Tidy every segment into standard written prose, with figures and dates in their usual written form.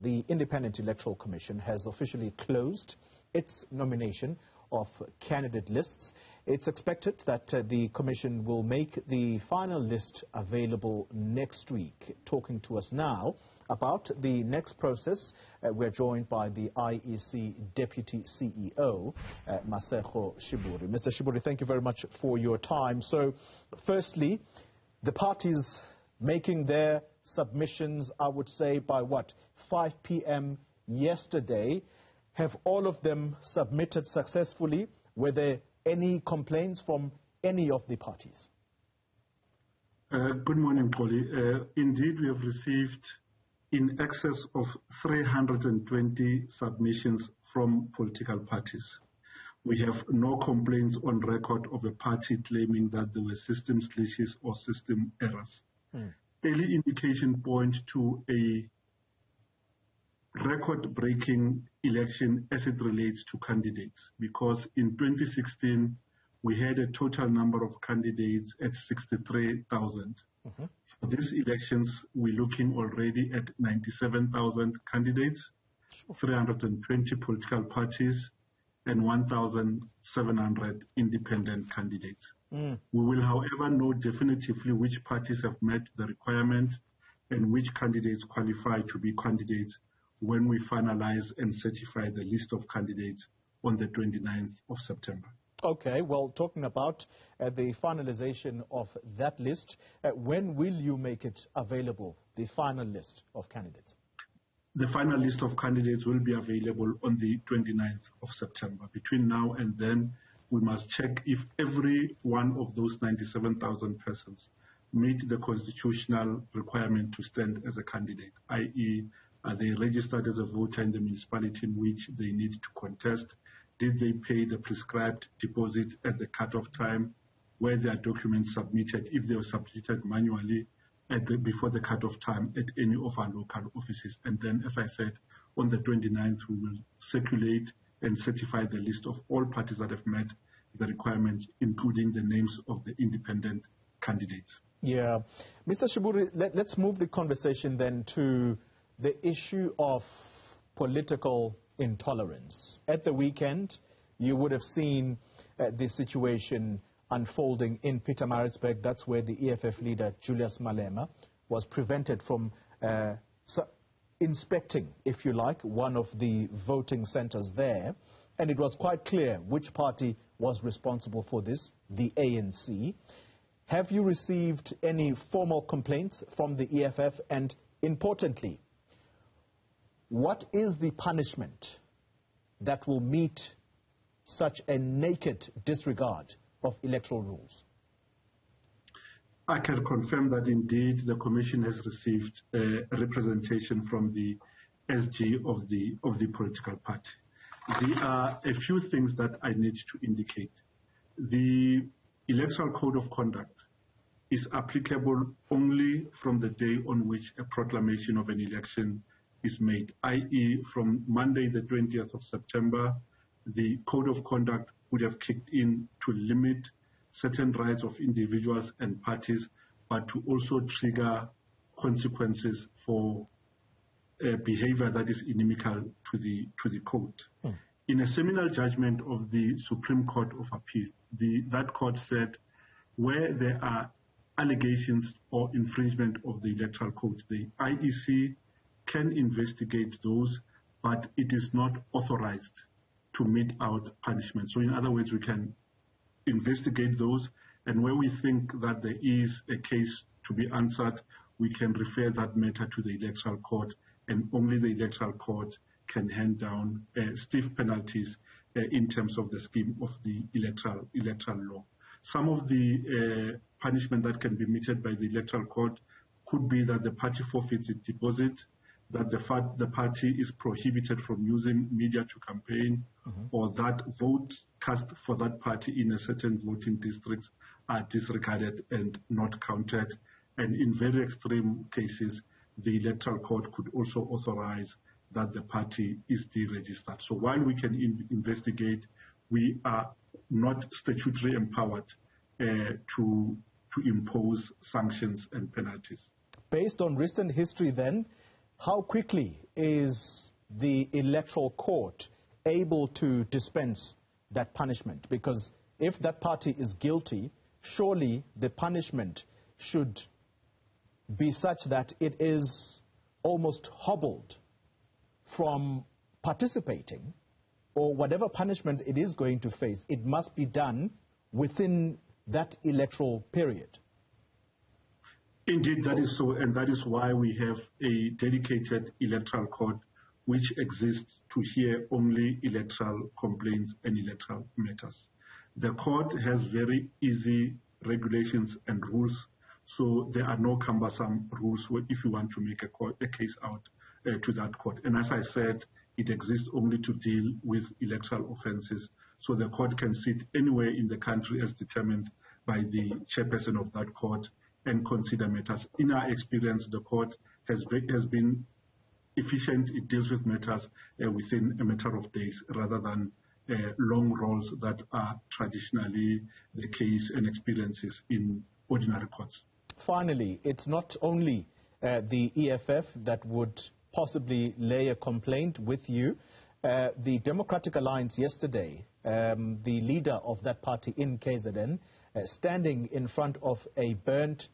the Independent Electoral Commission has officially closed its nomination of candidate lists. It's expected that the Commission will make the final list available next week. Talking to us now about the next process, we're joined by the IEC Deputy CEO, Masego Sheburi. Mr. Sheburi, thank you very much for your time. So, firstly, the parties making their submissions, I would say, by what, 5 p.m. yesterday. Have all of them submitted successfully? Were there any complaints from any of the parties? Good morning, Polly. Indeed, we have received in excess of 320 submissions from political parties. We have no complaints on record of a party claiming that there were system glitches or system errors. Early indication point to a record-breaking election as it relates to candidates, because in 2016 we had a total number of candidates at 63,000. For these elections, we're looking already at 97,000 candidates, 320 political parties, and 1,700 independent candidates. We will, however, know definitively which parties have met the requirement and which candidates qualify to be candidates when we finalize and certify the list of candidates on the 29th of September. Okay, well, talking about the finalization of that list, when will you make it available, the final list of candidates? The final list of candidates will be available on the 29th of September. Between now and then, we must check if every one of those 97,000 persons meet the constitutional requirement to stand as a candidate, i.e., are they registered as a voter in the municipality in which they need to contest? Did they pay the prescribed deposit at the cut-off time? Were their documents submitted, if they were submitted manually, before the cut-off time at any of our local offices? And then, as I said, on the 29th, we will circulate and certify the list of all parties that have met the requirements, including the names of the independent candidates. Yeah. Mr. Sheburi, let's move the conversation then to the issue of political intolerance. At the weekend, you would have seen the situation unfolding in Pietermaritzburg. That's where the EFF leader, Julius Malema, was prevented from inspecting, if you like, one of the voting centers there. And it was quite clear which party was responsible for this, the ANC. Have you received any formal complaints from the EFF? And importantly, what is the punishment that will meet such a naked disregard of electoral rules? I can confirm that indeed the Commission has received a representation from the SG of the political party. There are a few things that I need to indicate. The Electoral Code of Conduct is applicable only from the day on which a proclamation of an election is made, i.e. from Monday the 20th of September, the Code of Conduct would have kicked in to limit certain rights of individuals and parties, but to also trigger consequences for behavior that is inimical to the code. In a seminal judgment of the Supreme Court of Appeal, that court said where there are allegations or infringement of the electoral code, the IEC can investigate those, but it is not authorized to mete out punishment. So in other words, we can investigate those, and where we think that there is a case to be answered, we can refer that matter to the electoral court, and only the electoral court can hand down stiff penalties in terms of the scheme of the electoral law. Some of the punishment that can be meted by the electoral court could be that the party forfeits its deposit, that the party is prohibited from using media to campaign, or that votes cast for that party in a certain voting districts are disregarded and not counted. And in very extreme cases, the electoral court could also authorize that the party is deregistered. So while we can investigate, we are not statutorily empowered to impose sanctions and penalties. Based on recent history then, how quickly is the Electoral Court able to dispense that punishment? Because if that party is guilty, surely the punishment should be such that it is almost hobbled from participating, or whatever punishment it is going to face, it must be done within that electoral period. Indeed, that is so, and that is why we have a dedicated electoral court which exists to hear only electoral complaints and electoral matters. The court has very easy regulations and rules, so there are no cumbersome rules if you want to make a case out to that court. And as I said, it exists only to deal with electoral offences, so the court can sit anywhere in the country as determined by the chairperson of that court and consider matters. In our experience, the court has been efficient. It deals with matters within a matter of days rather than long rolls that are traditionally the case and experiences in ordinary courts. Finally, it's not only the EFF that would possibly lay a complaint with you. The Democratic Alliance yesterday, the leader of that party in KZN, standing in front of a burnt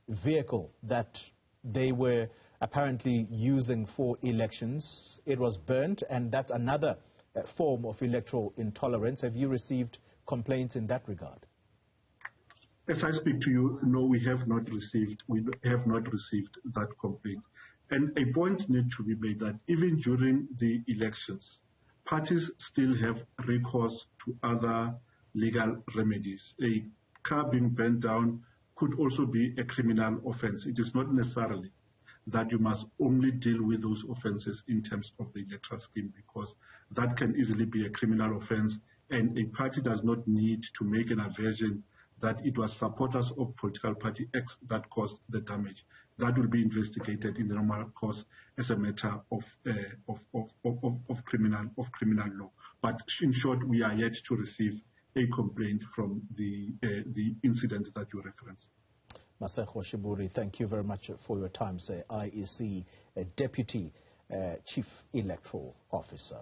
vehicle that they were apparently using for elections. It was burnt, and that's another form of electoral intolerance. Have you received complaints in that regard? As I speak to you, no, we have not received that complaint. And a point needs to be made that even during the elections, parties still have recourse to other legal remedies. A car being burnt down could also be a criminal offense. It is not necessarily that you must only deal with those offenses in terms of the electoral scheme, because that can easily be a criminal offense, and a party does not need to make an aversion that it was supporters of political party X that caused the damage. That will be investigated in the normal course as a matter of criminal law. But in short, we are yet to receive a complaint from the incident that you referenced. Masego Sheburi, thank you very much for your time, sir. IEC Deputy Chief Electoral Officer.